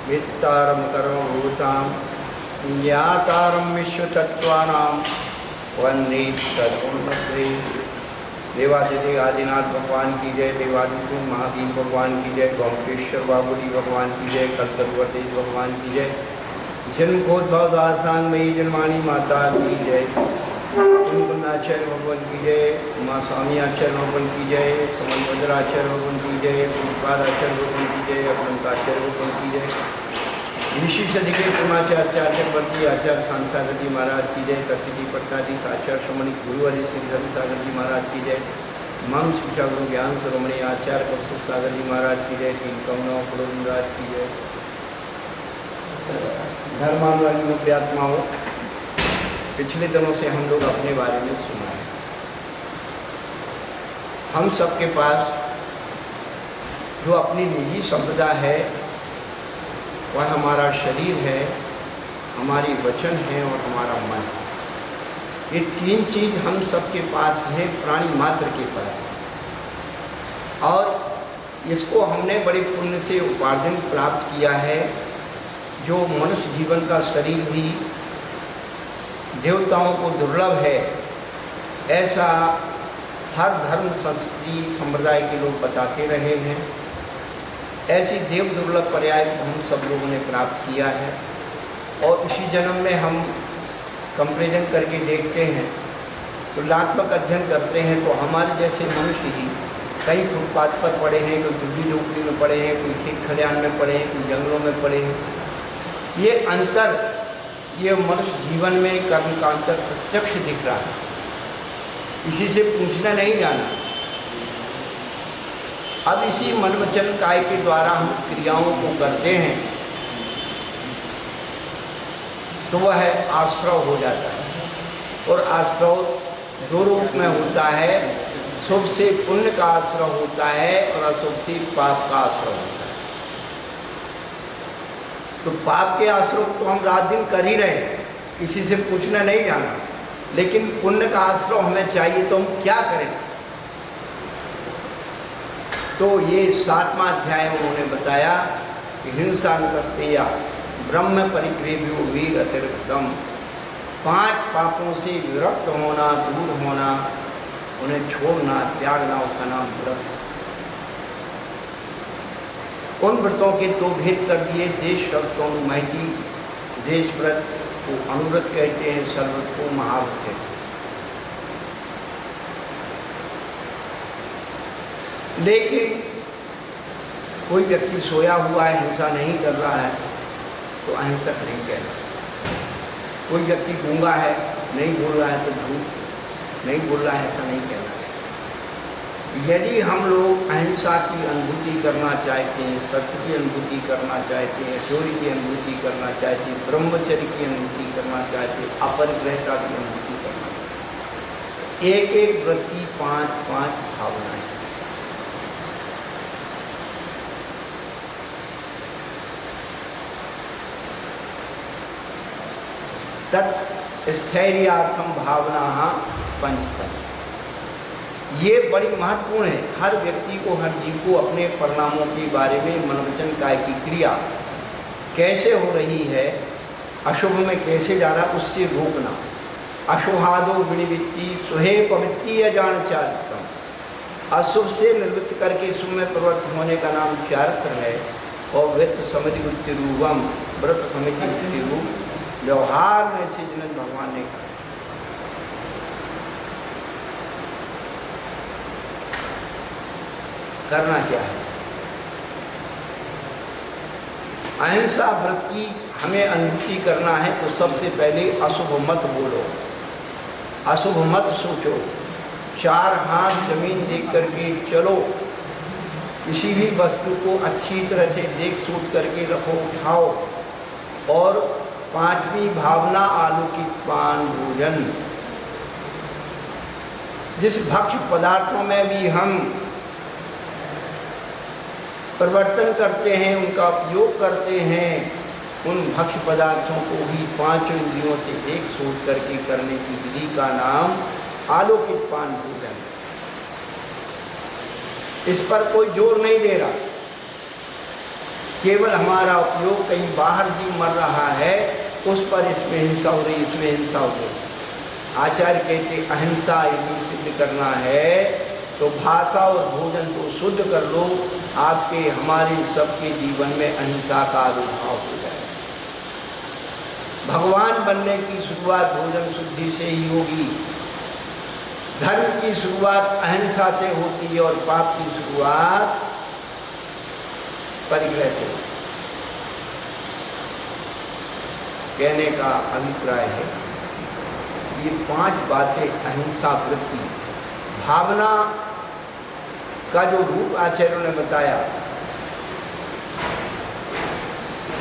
वित्तारं कर्मभूतां ज्ञातारं विश्वतत्त्वानां वंदे सद्गुरुमूर्ते। देवादिदेव आदिनाथ भगवान की जय, देवादिदेव महावीर भगवान की जय, गोमकेश्वर बाबूजी भगवान की जय, कल्पवशेष भगवान की जय, जन्मोद्भव दासांगमयी जन्माणी माता की जय, कुंकुंदाचार्य भगवान की जय, उमा स्वामी आचार्य भगवान की जय, समन्वदराचार्य भगवान की जय, पुष्पादाचार्य भगवान की जय, अग्नकाचार्य भगवान की जय, विशिष्ट अधिकारी प्रेमाचार्य वर्ती आचार्य सांसागर जी महाराज की जय, कथिति पट्टाधीश आचार्य श्रमणी गुरुवारी श्री धर्मसागर जी महाराज की जय, मम शिक्षा गुरु ज्ञान शिरोमणि आचार्य कौशिक सागर जी महाराज की जय, तीन कमनों महाराज की जय। धर्मानुरागी आत्माओं, पिछले दिनों से हम लोग अपने बारे में सुना है। हम सबके पास जो अपनी निजी संपदा है वह हमारा शरीर है, हमारी वचन है और हमारा मन। ये तीन चीज हम सबके पास है, प्राणी मात्र के पास है। और इसको हमने बड़े पुण्य से उपार्जन प्राप्त किया है। जो मनुष्य जीवन का शरीर भी देवताओं को दुर्लभ है, ऐसा हर धर्म संस्कृति संप्रदाय के लोग बताते रहे हैं। ऐसी देव दुर्लभ पर्याय हम सब लोगों ने प्राप्त किया है। और इसी जन्म में हम कंपेरिजन करके देखते हैं, तुलनात्मक अध्ययन करते हैं, तो हमारे जैसे मनुष्य ही कई फुटपाथ पर पड़े हैं, कोई झुग्गी झोपड़ी में पड़े हैं, कोई खेत खलिहान में पड़े हैं, कोई जंगलों में पड़े हैं। ये अंतर, ये मनुष्य जीवन में कर्म का अंतर प्रत्यक्ष दिख रहा है, किसी से पूछना नहीं जाना। अब इसी मन वचन काय के द्वारा हम क्रियाओं को करते हैं तो वह आश्रव हो जाता है। और आश्रव दो रूप में होता है, शुभ से पुण्य का आश्रव होता है और अशुभ से पाप का आश्रव होता है। तो पाप के आश्रव तो हम रात दिन कर ही रहे हैं, किसी से पूछना नहीं जाना। लेकिन पुण्य का आश्रव हमें चाहिए, तो हम क्या करें? तो ये 7वां अध्याय उन्होंने बताया कि हिंसा नतस्तेया ब्रह्म परिक्रेव्यो वीर अतिरिक्तम। 5 पापों से विरक्त होना, दूर होना, उन्हें छोड़ना, त्यागना, उसका नाम व्रत है। उन व्रतों के 2 भेद कर दिए। देश व्रतों महती, देश व्रत को अनुव्रत कहते हैं, सर्वव्रत को महाव्रत कहते हैं। लेकिन कोई व्यक्ति सोया हुआ है, हिंसा नहीं कर रहा है, तो अहिंसक नहीं कहना। कोई व्यक्ति गूंगा है, नहीं बोल रहा है, तो झूठ नहीं बोल रहा है, ऐसा नहीं कहना। यदि हम लोग अहिंसा की अनुभूति करना चाहते हैं, सत्य की अनुभूति करना चाहते हैं, चोरी की अनुभूति करना चाहते हैं, ब्रह्मचर्य की अनुभूति करना चाहते हैं, अपरिग्रहता की अनुभूति करना चाहते हैं, एक एक व्रत की 5-5 भावनाएं। तत् स्थैर्यार्थम भावना 5। ये बड़ी महत्वपूर्ण है। हर व्यक्ति को, हर जीव को अपने परिणामों के बारे में मनोवचन काय की क्रिया कैसे हो रही है, अशुभ में कैसे जा रहा, उससे रोकना। अशुहादो विनिवृत्ति सुहे पवित्ति अजान चारित्रम। अशुभ से निवृत्त करके शुभ में प्रवृत्त होने का नाम चारित्र है। और व्रत समिति उत्तिरूपम, व्रत समिति उत्तिरूप व्यवहार में से जनक भगवान ने कहा। करना क्या है? अहिंसा व्रत की हमें अनुभूति करना है तो सबसे पहले अशुभ मत बोलो, अशुभ मत सोचो। 4 हाथ जमीन देख करके चलो। किसी भी वस्तु को अच्छी तरह से देख सूट करके रखो, उठाओ। और 5वीं भावना आलौकिक पान भोजन। जिस भक्ष्य पदार्थों में भी हम परिवर्तन करते हैं, उनका उपयोग करते हैं, उन भक्ष्य पदार्थों को भी 5 इंद्रियों से देख सोच करके करने की विधि का नाम आलौकिक पान भोजन। इस पर कोई जोर नहीं दे रहा। केवल हमारा उपयोग, कहीं बाहर जीव मर रहा है उस पर इसमें हिंसा हो रही, इसमें हिंसा हो रही। आचार्य कहते अहिंसा यदि सिद्ध करना है तो भाषा और भोजन को शुद्ध कर लो, आपके हमारे सबके जीवन में अहिंसा का आविर्भाव हो जाए। भगवान बनने की शुरुआत भोजन शुद्धि से ही होगी। धर्म की शुरुआत अहिंसा से होती है और पाप की शुरुआत परिग्रह से होती है। कहने का अभिप्राय है ये 5 बातें अहिंसा व्रत की भावना का जो रूप आचार्यों ने बताया,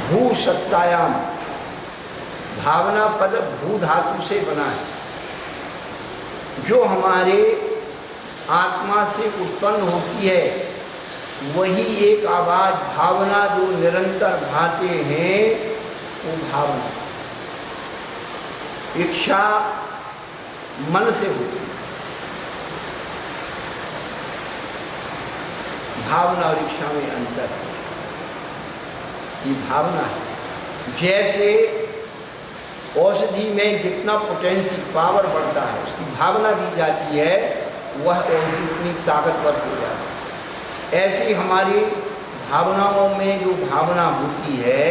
भू सत्तायाम, भावना पद भू धातु से बना है, जो हमारे आत्मा से उत्पन्न होती है वही एक आवाज भावना जो निरंतर भाते हैं वो भावना। इच्छा मन से होती है, भावना और इच्छा में अंतर है। ये भावना है। जैसे औषधि में जितना पोटेंशियल पावर बढ़ता है उसकी भावना दी जाती है, वह औषधि उतनी ताकतवर हो जाती है। ऐसी हमारी भावनाओं में जो भावना होती है,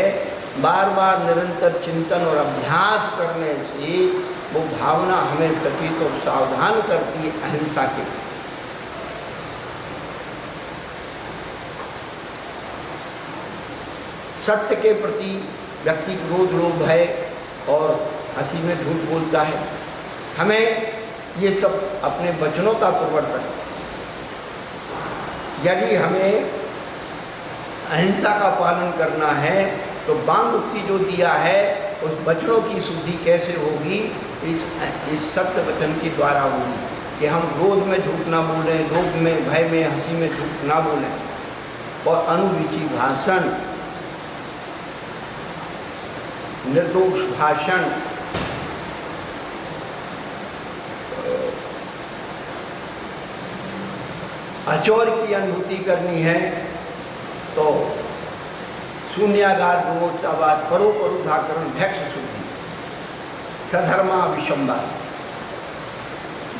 बार बार निरंतर चिंतन और अभ्यास करने से वो भावना हमें सचेत और सावधान करती है अहिंसा के प्रति। सत्य के प्रति व्यक्ति क्रोध लोभ भय और हंसी में झूठ बोलता है। हमें ये सब अपने वचनों का प्रवर्तन, यदि हमें अहिंसा का पालन करना है तो वांग उक्ति जो दिया है उस वचनों की शुद्धि कैसे होगी? इस सत्य वचन के द्वारा होगी कि हम क्रोध में झूठ ना बोलें, लोभ में भय में हंसी में झूठ ना बोलें, और अनुरुचि भाषण, निर्दोष भाषण, अचौर की अनुभूति करनी है तो शून्यागार विमोक्षावाद परोपरुधाकरण भैक्ष शुद्धि सधर्मा विषम्बा,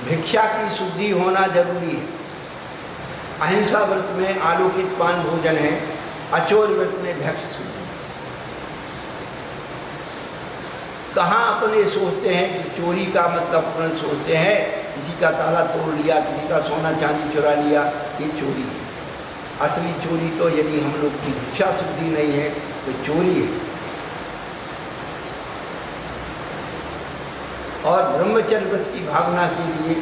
भिक्षा की शुद्धि होना जरूरी है। अहिंसा व्रत में आलोकित पान भोजन है, अचौर व्रत में भैक्ष शुद्धि। कहाँ अपने सोचते हैं कि चोरी का मतलब अपने सोचते हैं किसी का ताला तोड़ लिया, किसी का सोना चांदी चुरा लिया, ये चोरी है। असली चोरी तो यदि हम लोग की भिक्षा शुद्धि नहीं है तो चोरी है। और ब्रह्मचर्य व्रत की भावना के लिए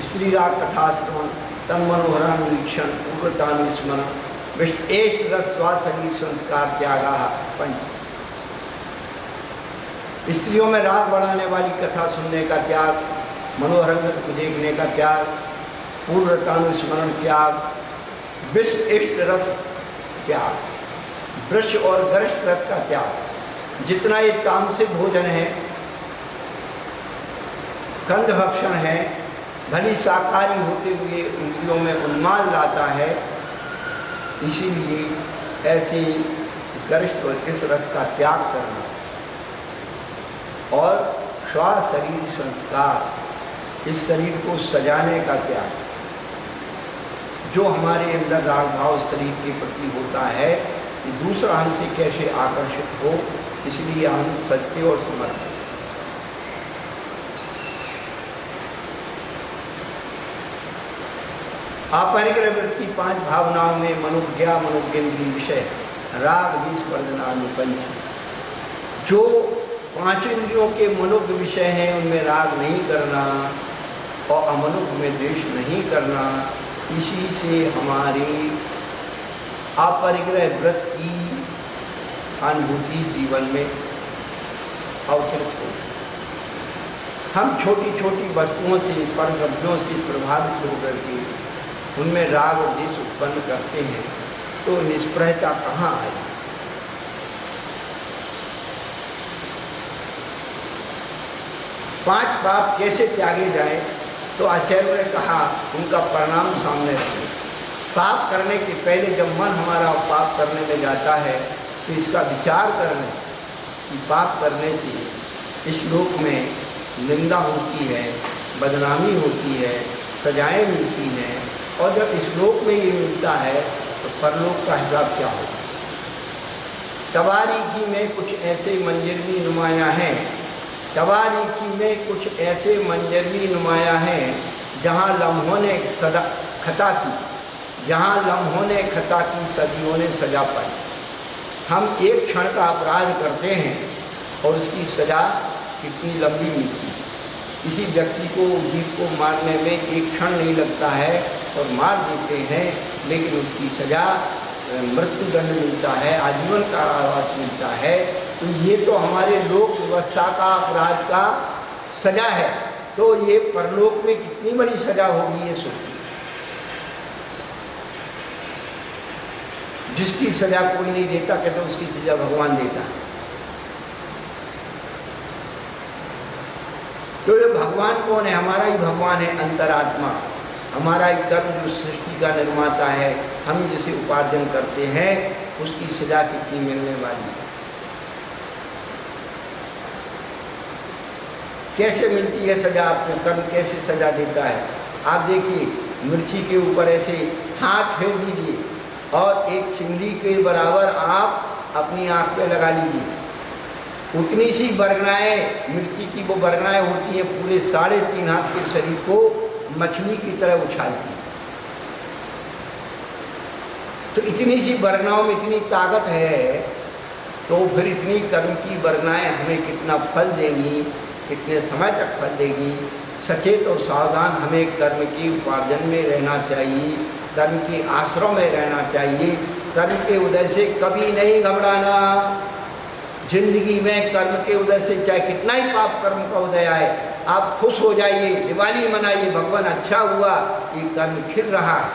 श्री राग कथा श्रवण, तन मनोहरानुवीक्षण, पूर्वतानुस्मरण, विशेष रसवा शरीर संस्कार त्यागा पंच। स्त्रियों में राग बढ़ाने वाली कथा सुनने का त्याग, मनोरंजन को देखने का त्याग, पूर्वतानुस्मरण त्याग, विष इष्ट रस त्याग, वृक्ष और गरिष्ठ रस का त्याग। जितना ये तामसिक भोजन है, कंद भक्षण है, भली शाकाहारी होते हुए इंद्रियों में उन्माद लाता है, इसीलिए ऐसे गरिष्ठ और इस रस का त्याग करना। और श्वास शरीर संस्कार, इस शरीर को सजाने का त्याग। जो हमारे अंदर राग भाव शरीर के प्रति होता है कि दूसरा हमसे कैसे आकर्षित हो, इसलिए हम सत्य और समर्थ हैं। अपरिग्रह व्रत की 5 भावनाओं में मनोज्ञा मनोज्ञेन्द्रिय विषय, राग द्वेष वर्जनानुपंच। जो 5 इंद्रियों के मनोज्ञ विषय हैं उनमें राग नहीं करना और अमनोज्ञ में द्वेष नहीं करना, इसी से हमारी अपरिग्रह व्रत की अनुभूति जीवन में अवतरित हो। हम छोटी छोटी वस्तुओं से, परद्रव्यों से प्रभावित होकर के उनमें राग और द्वेष उत्पन्न करते हैं, तो निष्प्रहता कहाँ आई? पांच पाप कैसे त्यागे जाए? तो आचार्य ने कहा उनका परिणाम सामने रखें। पाप करने के पहले जब मन हमारा पाप करने में जाता है तो इसका विचार करने कि पाप करने से इस लोक में निंदा होती है, बदनामी होती है, सजाएं मिलती हैं, और जब इस लोक में ये मिलता है तो परलोक का हिसाब क्या होगा। तवारीखी में कुछ ऐसे मंजरवी नुमायाँ हैं, तवारीखी में कुछ ऐसे मंजरवी नुमायाँ हैं जहाँ लम्हों ने खता की, जहाँ लम्हों ने खता की सदियों ने सजा पाई। हम एक क्षण का अपराध करते हैं और उसकी सज़ा कितनी लंबी मिलती है। किसी व्यक्ति को, जीव को मारने में एक क्षण नहीं लगता है और मार देते हैं, लेकिन उसकी सज़ा मृत्युदंड मिलता है, आजीवन कारावास मिलता है। तो ये तो हमारे लोक व्यवस्था का अपराध का सज़ा है, तो ये परलोक में कितनी बड़ी सज़ा होगी ये सोचिए। जिसकी सज़ा कोई नहीं देता, कहते उसकी सज़ा भगवान देता है। तो ये भगवान कौन है? हमारा ही भगवान है, अंतरात्मा। हमारा ही कर्म जो सृष्टि का निर्माता है, हम जिसे उपार्जन करते हैं उसकी सज़ा कितनी मिलने वाली है। कैसे मिलती है सज़ा आपको? कर्म कैसे सज़ा देता है? आप देखिए, मिर्ची के ऊपर ऐसे हाथ फेर दीजिए और एक चिमड़ी के बराबर आप अपनी आँख पे लगा लीजिए। उतनी सी बरगनाएँ, मिर्ची की वो बरगनाएँ होती हैं, पूरे 3.5 हाथ के शरीर को मछली की तरह उछालती है। तो इतनी सी बरगनाओं में इतनी ताकत है, तो फिर इतनी कर्म की बरगनाएँ हमें कितना फल देंगी, कितने समय तक फल देगी। सचेत और सावधान हमें कर्म के उपार्जन में रहना चाहिए, कर्म के आश्रम में रहना चाहिए। कर्म के उदय से कभी नहीं घबराना। जिंदगी में कर्म के उदय से चाहे कितना ही पाप कर्म का उदय आए, आप खुश हो जाइए, दिवाली मनाइए, भगवान अच्छा हुआ, ये कर्म खिल रहा है।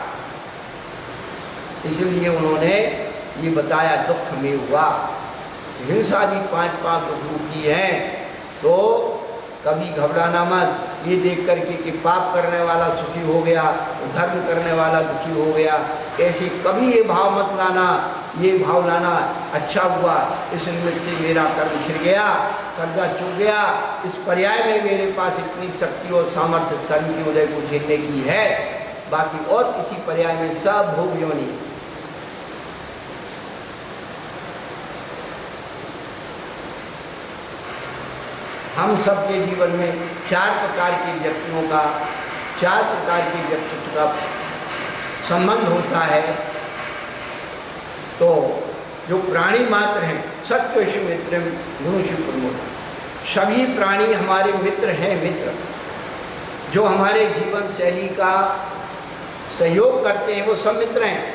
इसलिए उन्होंने ये बताया, दुख में हुआ हिंसा भी 5 पाप रूपी हैं, तो कभी घबराना मत। ये देख करके कि पाप करने वाला सुखी हो गया, धर्म करने वाला दुखी हो गया, ऐसे कभी ये भाव मत लाना। ये भाव लाना, अच्छा हुआ, इस निमित्त से मेरा कर्म खिल गया, कर्जा चूक गया, इस पर्याय में मेरे पास इतनी शक्ति और सामर्थ्य कर्म के उदय को झेलने की है, बाकी और किसी पर्याय में सब भोग योनि। हम सबके जीवन में 4 प्रकार के व्यक्तियों का, 4 प्रकार के व्यक्तित्व का संबंध होता है। तो जो प्राणी मात्र हैं, सत्वश मित्र गुणुषु प्रमोद, सभी प्राणी हमारे मित्र हैं। मित्र जो हमारे जीवन शैली का सहयोग करते हैं वो सब मित्र हैं।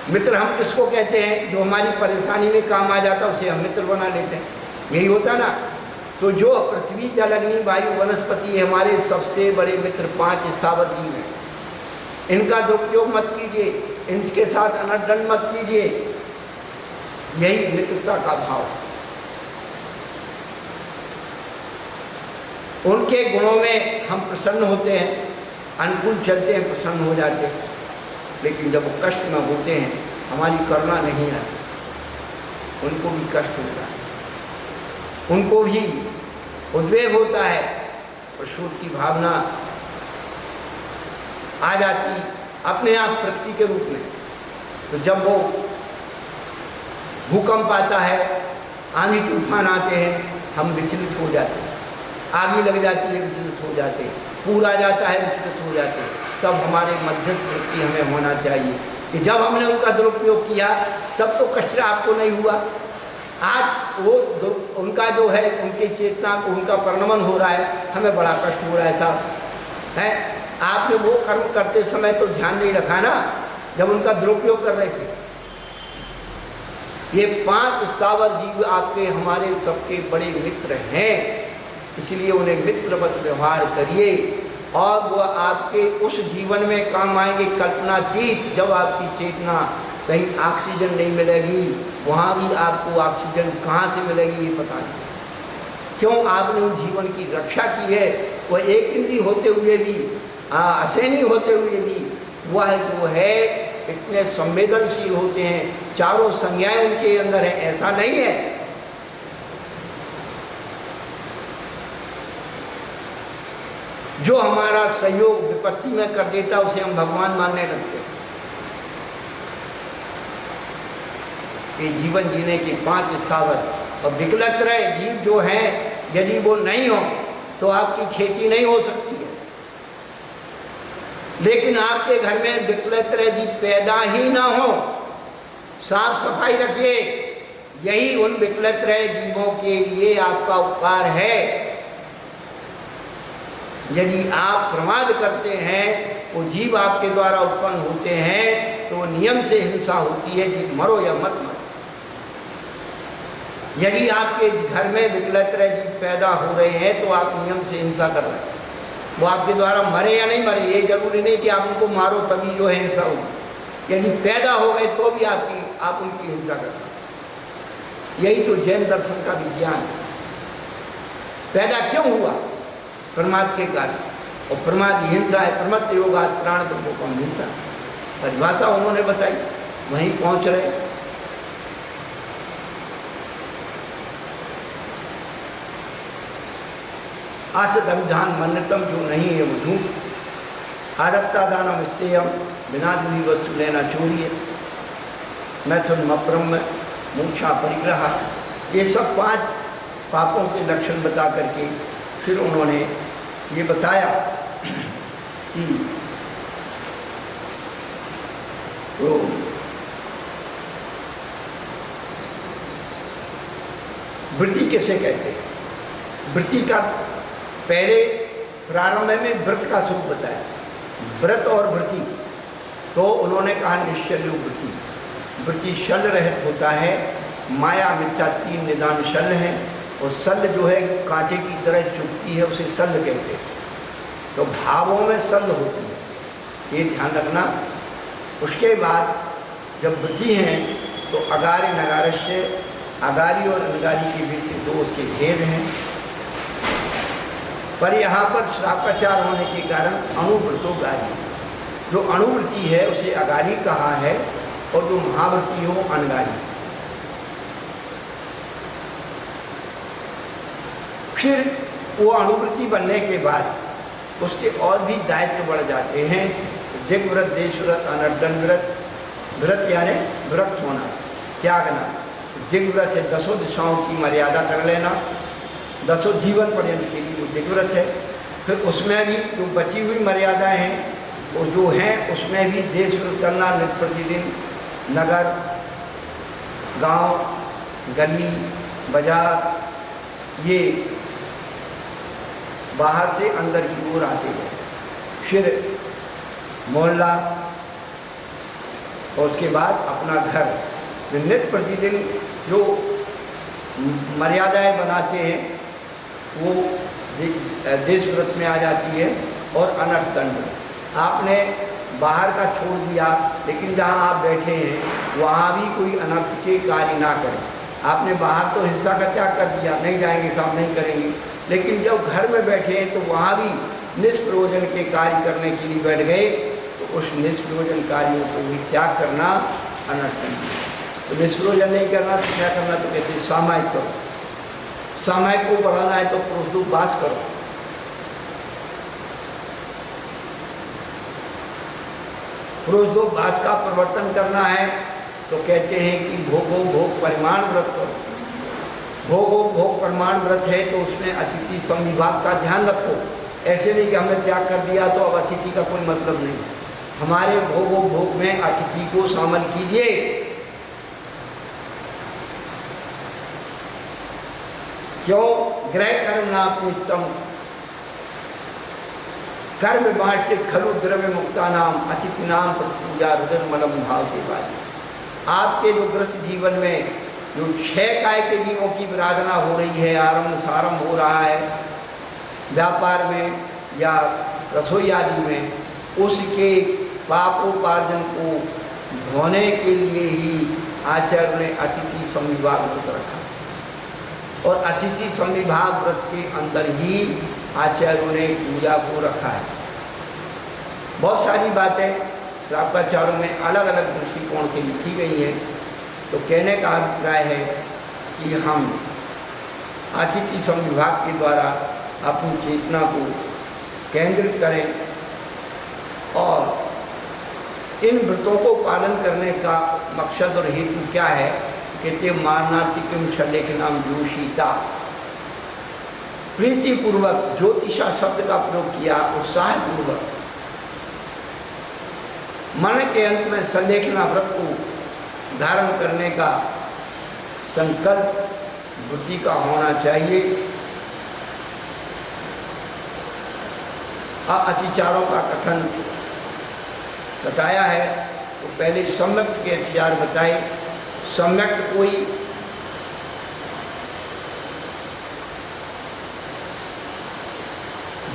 मित्र हम किसको कहते हैं? जो हमारी परेशानी में काम आ जाता है उसे हम मित्र बना लेते हैं, यही होता ना। तो जो पृथ्वी, जल, अग्नि, वायु, वनस्पति हमारे सबसे बड़े मित्र 5 स्थावर जीव हैं। इनका दुरुपयोग मत कीजिए, इनके साथ अनर्दंड मत कीजिए, यही मित्रता का भाव। उनके गुणों में हम प्रसन्न होते हैं, अनुकूल चलते हैं, प्रसन्न हो जाते हैं। लेकिन जब वो कष्ट में होते हैं, हमारी करुणा नहीं आती, उनको भी कष्ट होता है, उनको भी उद्वेग होता है और शोक की भावना आ जाती अपने आप प्रकृति के रूप में। तो जब वो भूकंप आता है, आंधी तूफान आते हैं, हम विचलित हो जाते हैं, आग लग जाती है, विचलित हो जाते हैं, पूर आ जाता है, विचलित हो जाते हैं। तब हमारे मध्यस्थ वृत्ति हमें होना चाहिए कि जब हमने उनका दुरुपयोग किया तब तो कष्ट आपको नहीं हुआ, आज वो उनका जो है, उनकी चेतना को, उनका परिणमन हो रहा है, हमें बड़ा कष्ट हो रहा है साहब। है, आपने वो कर्म करते समय तो ध्यान नहीं रखा ना, जब उनका दुरुपयोग कर रहे थे। ये 5 स्थावर जीव आपके, हमारे सबके बड़े मित्र हैं, इसलिए उन्हें मित्रवत व्यवहार करिए और वो आपके उस जीवन में काम आएंगे कल्पनातीत। जब आपकी चेतना कहीं ऑक्सीजन नहीं मिलेगी, वहाँ भी आपको ऑक्सीजन कहाँ से मिलेगी ये पता नहीं। क्यों? आपने उस जीवन की रक्षा की है। वो एक इंद्रिय होते हुए भी, असैनी होते हुए भी वह जो है इतने संवेदनशील होते हैं, चारों संज्ञाएं उनके अंदर है, ऐसा नहीं है। जो हमारा सहयोग विपत्ति में कर देता उसे हम भगवान मानने लगते हैं। ये जीवन जीने की 5 स्थावर और विकलत्रय जीव जो है, यदि वो नहीं हो तो आपकी खेती नहीं हो सकती है। लेकिन आपके घर में विकलत्रय जीव पैदा ही ना हो, साफ सफाई रखिए, यही उन विकलत्रय जीवों के लिए आपका उपकार है। यदि आप प्रमाद करते हैं, वो जीव आपके द्वारा उत्पन्न होते हैं, तो नियम से हिंसा होती है, जीव मरो या मत मरो। यदि आपके घर में विकलत्रय जीव पैदा हो रहे हैं तो आप नियम से हिंसा कर रहे हैं। वो आपके द्वारा मरे या नहीं मरे, ये जरूरी नहीं कि आप उनको मारो तभी जो है हिंसा होगी। यदि पैदा हो गए तो भी आप उनकी हिंसा कर रहे हैं। यही तो जैन दर्शन का विज्ञान है। पैदा क्यों हुआ? प्रमाद के कारण, और प्रमाद हिंसा है। प्रमत्त योगात् प्राण ब्रह्मोपम हिंसा, परिभाषा उन्होंने बताई, वहीं पहुंच रहे। आसदविधान मन्नतम, जो नहीं है वो झूठ। आदत्ता दानम स्तेयम, बिना दूरी वस्तु लेना चोरी है। मैथुन अब्रह्म मूक्षा परिग्रह, ये सब 5 पापों के लक्षण बता करके फिर उन्होंने ये बताया कि वो वृत्ति किसे कहते हैं। वृत्ति का पहले प्रारंभ में व्रत का स्वरूप बताया, व्रत और वृत्ति। तो उन्होंने कहा निश्चल्यो वृत्ति, वृत्ति शल रहित होता है। माया मिथ्या 3 निदान शल है, और शल्य जो है कांटे की तरह चुभती है, उसे शल्य कहते हैं। तो भावों में शल्य होती है, ये ध्यान रखना। उसके बाद जब वृत्ति हैं तो अगारी नगारस्य, अगारी और अनगारी के बीच से 2 उसके भेद हैं। पर यहाँ पर श्रापाचार होने के कारण अणुवृत्तो गारी, जो अणुवृत्ति है उसे अगारी कहा है, और जो महावृत्ति हो अनगारी। फिर वो अणुवृत्ति बनने के बाद उसके और भी दायित्व बढ़ जाते हैं। दिग्व्रत, देशव्रत, अनर्दन व्रत। व्रत यानी विरक्त होना, त्यागना। दिग्व्रत से 10 दिशाओं की मर्यादा कर लेना, 10 जीवन पर्यंत के लिए वो दिग्व्रत है। फिर उसमें भी जो बची हुई मर्यादाएं हैं वो जो हैं, उसमें भी देशव्रत करना, नित्य प्रतिदिन नगर, गांव, गली, बाजार, ये बाहर से अंदर की ओर आते हैं। फिर मोहल्ला, और उसके बाद अपना घर। नित्य प्रतिदिन जो मर्यादाएं बनाते हैं वो देश व्रत में आ जाती है। और अनर्थ दंड, आपने बाहर का छोड़ दिया, लेकिन जहाँ आप बैठे हैं वहाँ भी कोई अनर्थ के कार्य ना करें। आपने बाहर तो हिंसा का त्याग कर दिया, नहीं जाएंगे साहब, नहीं करेंगे, लेकिन जब घर में बैठे हैं तो वहाँ भी निष्प्रयोजन के कार्य करने के लिए बैठ गए, तो उस निष्प्रयोजन कार्यों को भी त्याग करना अनर्थ है। तो निष्प्रयोजन नहीं करना तो क्या करना? तो कहते सामायिक करो। सामायिक को बढ़ाना है तो पुरुषोपवास करो। पुरुषोपवास का प्रवर्तन करना है तो कहते हैं कि भोगो भोग परिमाण व्रत करो। भोगो भोग परिमाण व्रत है तो उसमें अतिथि संविभाग का ध्यान रखो। ऐसे नहीं कि हमने त्याग कर दिया तो अब अतिथि का कोई मतलब नहीं। हमारे भोगो भोग में अतिथि को शामिल कीजिए। क्यों? ग्रह कर्म नापनित्यम कर्म वार्षिक खलु द्रव्य मुक्ता नाम अतिथि नाम प्रतिपूजा रुदर मलम भाव के बाद आपके जो ग्रस्त जीवन में जो 6 काय के जीवों की विराधना हो रही है, आरंभ सारंभ हो रहा है व्यापार में या रसोई आदि में, उसके पापोपार्जन को धोने के लिए ही आचार्य ने अतिथि संविभाग व्रत रखा। और अतिथि संविभाग व्रत के अंदर ही आचार्यों ने पूजा को रखा है। बहुत सारी बातें श्रावकाचार्यों में अलग अलग दृष्टिकोण से लिखी गई है। तो कहने का अभिप्राय है कि हम आतिथ्य संविभाग के द्वारा अपनी चेतना को केंद्रित करें और इन व्रतों को पालन करने का मकसद और हेतु क्या है। कहते मारनातिकम शलेखनाम जोशीता, प्रीतिपूर्वक, ज्योतिषा शब्द का प्रयोग किया, उत्साहपूर्वक मन के अंत में संलेखना व्रत को धारण करने का संकल्प वृत्ति का होना चाहिए। अतिचारों का कथन बताया है। तो पहले सम्यक्त के अतिचार बताए। सम्यक्त कोई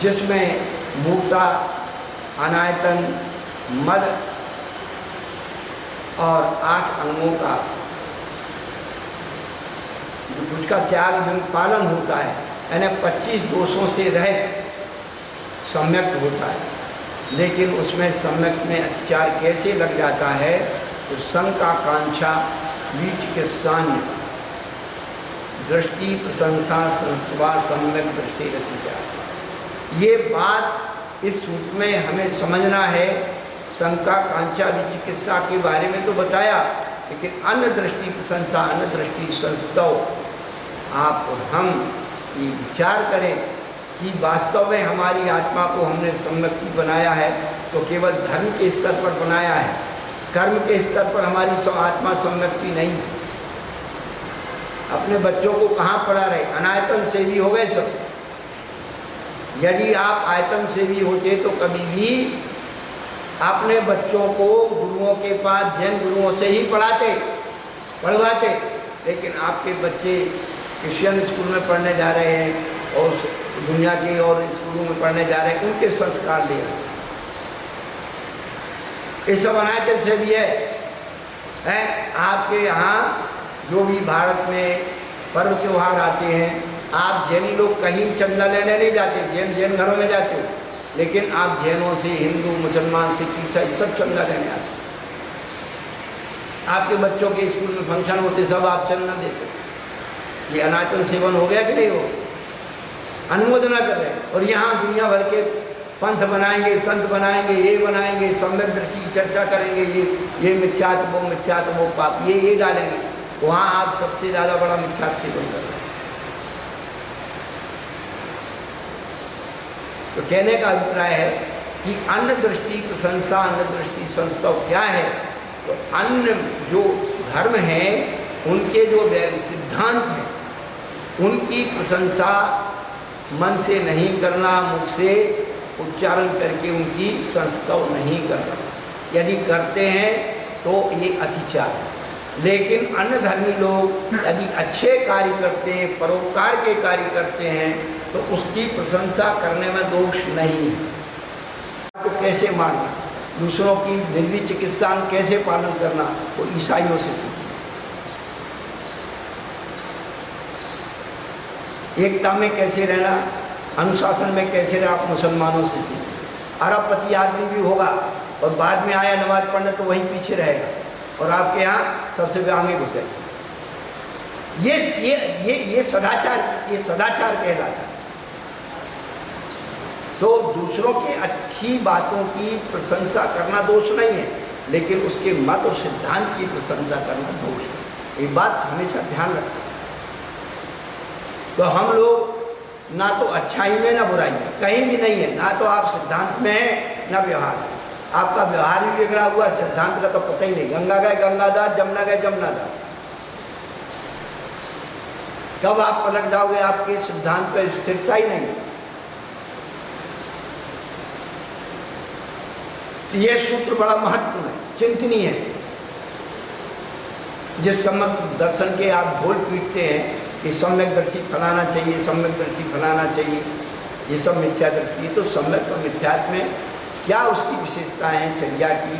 जिसमें मूर्ता, अनायतन, मद और 8 अंगों का उसका त्याग एवं पालन होता है, यानी 25 दोषों से रहित सम्यक्त होता है। लेकिन उसमें सम्यक्त में अतिचार कैसे लग जाता है? तो संकाकांक्षा, बीच के सान्य, दृष्टि, प्रशंसा, संस्वा, सम्यक दृष्टि अतिचार। ये बात इस सूत्र में हमें समझना है। शंका, कांक्षा, विचिकित्सा के बारे में तो बताया, लेकिन अन्य दृष्टि प्रशंसा, अन्य दृष्टि संस्तव, हम ये विचार करें कि वास्तव में हमारी आत्मा को हमने सम्यक्ति बनाया है तो केवल धर्म के स्तर पर बनाया है, कर्म के स्तर पर हमारी आत्मा सम्यक्ति नहीं है। अपने बच्चों को कहाँ पढ़ा रहे? अनायतन से भी हो गए सब। यदि आप आयतन से भी होते तो कभी भी अपने बच्चों को गुरुओं के पास, जैन गुरुओं से ही पढ़वाते। लेकिन आपके बच्चे क्रिश्चियन स्कूल में पढ़ने जा रहे हैं और दुनिया के और स्कूलों में पढ़ने जा रहे हैं, उनके संस्कार ले रहे हैं। ये सब अनायतन से भी है। आपके यहाँ जो भी भारत में पर्व त्योहार आते हैं, आप जैनी लोग कहीं चंदा लेने नहीं जाते, जैन घरों में जाते हो, लेकिन आप जैनों से, हिंदू, मुसलमान, सिख, ईसाई सब चंदा लेने आते। आपके बच्चों के स्कूल में फंक्शन होते, सब आप चंदा देते। ये अनायतन सेवन हो गया कि नहीं हो? अनुमोदना कर रहे हैं। और यहाँ दुनिया भर के पंथ बनाएंगे, संत बनाएंगे, ये बनाएंगे, सम्यक दृष्टि की चर्चा करेंगे, ये मिथ्यात्व, वो मिथ्यात्व, वो पाप, ये डालेंगे। वहाँ आप सबसे ज़्यादा बड़ा मिथ्यात्व सेवन कर रहे हैं। तो कहने का अभिप्राय है कि अन्य दृष्टि प्रशंसा, अन्य दृष्टि संस्तव क्या है? तो अन्य जो धर्म हैं, उनके जो सिद्धांत हैं, उनकी प्रशंसा मन से नहीं करना, मुख से उच्चारण करके उनकी संस्तव नहीं करना। यदि करते हैं तो ये अतिचार है। लेकिन अन्य धर्मी लोग यदि अच्छे कार्य करते हैं, परोपकार के कार्य करते हैं, तो उसकी प्रशंसा करने में दोष नहीं है। तो कैसे मानना, दूसरों की दिव्य चिकित्सा कैसे पालन करना, वो ईसाइयों से सीखिए। एकता में कैसे रहना, अनुशासन में कैसे रहना, आप मुसलमानों से सीखिए। अरबपति आदमी भी होगा और बाद में आया नमाज पढ़ने तो वहीं पीछे रहेगा और आपके यहाँ सबसे आगे घुसेगा। ये सदाचार कहलाता है। तो दूसरों की अच्छी बातों की प्रशंसा करना दोष नहीं है, लेकिन उसके मत और सिद्धांत की प्रशंसा करना दोष है। ये बात हमेशा ध्यान रखना। तो हम लोग ना तो अच्छाई में ना बुराई में, कहीं भी नहीं है। ना तो आप सिद्धांत में हैं ना व्यवहार में। आपका व्यवहार भी बिगड़ा हुआ, सिद्धांत का तो पता ही नहीं। गंगा गए गंगादास, जमुना गए जमुनादास। कब आप पलट जाओगे, आपके सिद्धांत पे स्थिरता ही नहीं। तो ये सूत्र बड़ा महत्वपूर्ण है, चिंतनीय है। जिस सम्यक दर्शन के आप ढोल पीटते हैं कि सम्यक दर्शी फलाना चाहिए, सम्यक दर्शी फलाना चाहिए, ये सब मिथ्या दृष्टि। तो सम्यक और मिथ्यात्व में क्या उसकी विशेषताएं हैं चर्या की,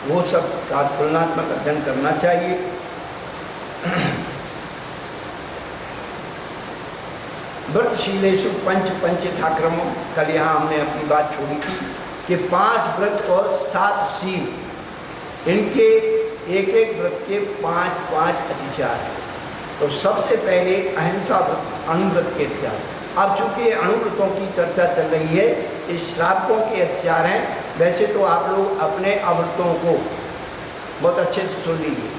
वो सब का तुलनात्मक अध्ययन करना चाहिए। व्रतशीलेषु पंचयथाक्रमों, कल यहाँ हमने अपनी बात छोड़ी थी कि 5 व्रत और 7 शील इनके एक एक व्रत के 5-5 अतिचार हैं। तो सबसे पहले अहिंसा व्रत, अणुव्रत के अतिचार। अब चूंकि अणुव्रतों की चर्चा चल रही है, इस श्रावकों के अतिचार हैं। वैसे तो आप लोग अपने अव्रतों को बहुत अच्छे से सुन लीजिए।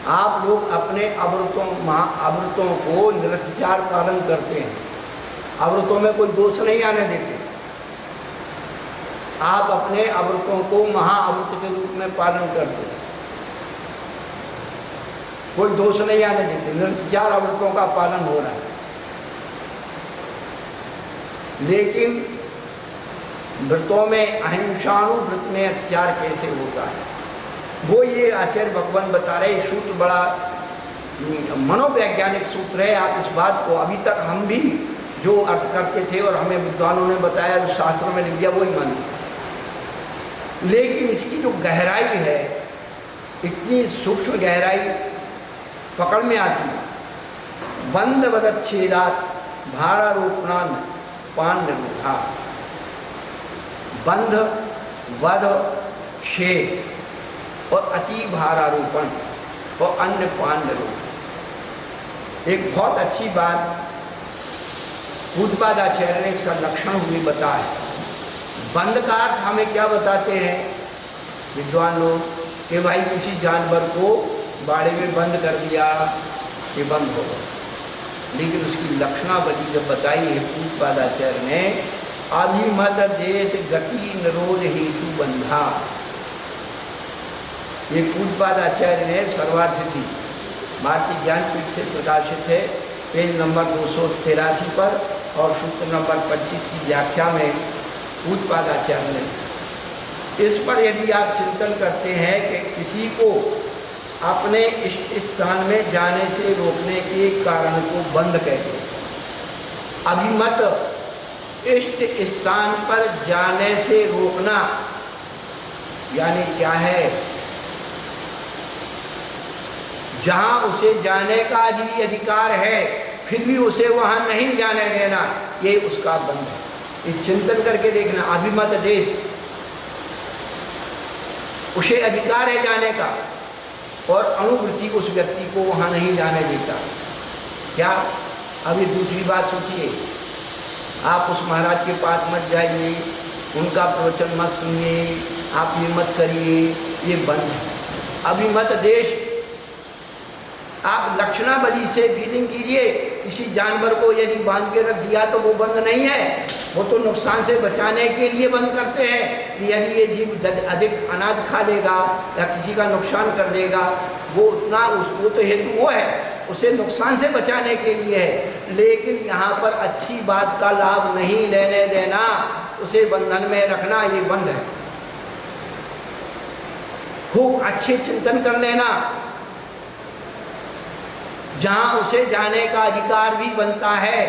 आप लोग अपने अव्रतों को निरतिचार पालन करते हैं, अव्रतों में कोई दोष नहीं आने देते। आप अपने अव्रतों को महाअव्रत के रूप में पालन करते हैं, कोई दोष नहीं आने देते, निरतिचार अव्रतों का पालन हो रहा है। लेकिन व्रतों में अहिंसाणु व्रत में अत्याचार कैसे होता है, वो ये आचार्य भगवान बता रहे। सूत्र बड़ा मनोवैज्ञानिक सूत्र है। आप इस बात को अभी तक हम भी जो अर्थ करते थे और हमें विद्वानों ने बताया, जो शास्त्रों में लिख दिया, वही मानते थे। लेकिन इसकी जो गहराई है, इतनी सूक्ष्म गहराई पकड़ में आती है। बंध वदच्छेदात भारारोपणान पान निर्मुखा। बंध, वध, छेद और अति भारारोपण और अन्य पान निरोध। एक बहुत अच्छी बात पूज्यपादाचार्य ने इसका लक्षण हुए बताया। बंध का अर्थ हमें क्या बताते हैं विद्वान लोग, कि भाई किसी जानवर को बाड़े में बंद कर दिया कि बंद हो गया। लेकिन उसकी लक्षणावली जब बताई है पूज्यपादाचार्य ने, आधिमत देश गति निरोध हेतु बंधा। ये पूज्यपादाचार्य ने सर्वार्थ सिद्धि भारतीय ज्ञानपीठ से प्रकाशित है, पेज नंबर 283 पर और सूत्र नंबर 25 की व्याख्या में पूज्यपादाचार्य ने इस पर यदि आप चिंतन करते हैं कि किसी को अपने इष्ट स्थान में जाने से रोकने के कारण को बंद कहते हैं। अभिमत इष्ट स्थान पर जाने से रोकना यानी क्या है, जहाँ उसे जाने का अधिकार है फिर भी उसे वहाँ नहीं जाने देना, ये उसका बंध है। एक चिंतन करके देखना, अभिमत देश, उसे अधिकार है जाने का और अणुवृत्ति उस व्यक्ति को वहाँ नहीं जाने देता। क्या? अभी दूसरी बात सोचिए, आप उस महाराज के पास मत जाइए, उनका प्रवचन मत सुनिए, आप ये मत करिए, ये बंद है। अभिमत देश, आप लक्षणावली से फीलिंग कीजिए। किसी जानवर को यदि बांध के रख दिया तो वो बंद नहीं है, वो तो नुकसान से बचाने के लिए बंद करते हैं कि यदि ये जीव अधिक अनाज खा लेगा या किसी का नुकसान कर देगा, वो उतना वो तो हेतु वो है, उसे नुकसान से बचाने के लिए है। लेकिन यहाँ पर अच्छी बात का लाभ नहीं लेने देना, उसे बंधन में रखना, ये बंद है। खूब अच्छे चिंतन कर लेना, जहाँ उसे जाने का अधिकार भी बनता है